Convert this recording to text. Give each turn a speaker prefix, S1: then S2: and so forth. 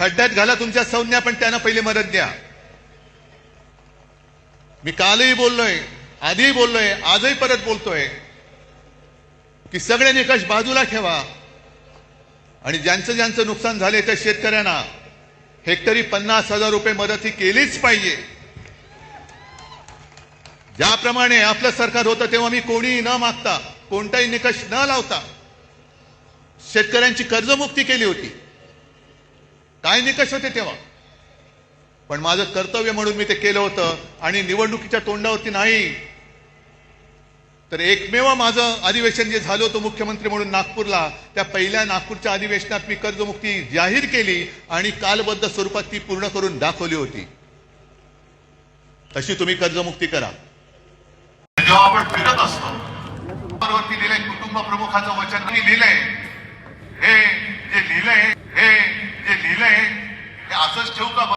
S1: खड्ड्यात घाला तुमच्या संज्ञा, पण त्यांना पहिले मदत द्या. मी कालही बोललोय, आधीही बोललोय, आजही परत बोलतोय की सगळे निकष बाजूला ठेवा आणि ज्यांचं ज्यांचं नुकसान झाले त्या शेतकऱ्यांना हेक्टरी 50,000 रुपये मदत ही केलीच पाहिजे. ज्याप्रमाणे आपलं सरकार होतं तेव्हा मी कोणीही न मागता, कोणताही निकष न लावता शेतकऱ्यांची कर्जमुक्ती केली होती. काय निकष होते तेव्हा, पण माझं कर्तव्य म्हणून मी ते केलं होतं. आणि निवडणुकीच्या तोंडावरती नाही तर एकमेव माझं अधिवेशन जे झालं होतं मुख्यमंत्री म्हणून नागपूरला, त्या पहिल्या नागपूरच्या अधिवेशनात मी कर्जमुक्ती जाहीर केली आणि कालबद्ध स्वरूपात ती पूर्ण करून दाखवली होती. तशी तुम्ही कर्जमुक्ती करा. जेव्हा आपण फिरत असतो वरती लिहिलंय कुटुंब प्रमुखाचं वचन लिहिलंय, हे जे लिहिलंय हे असंच ठेवू का?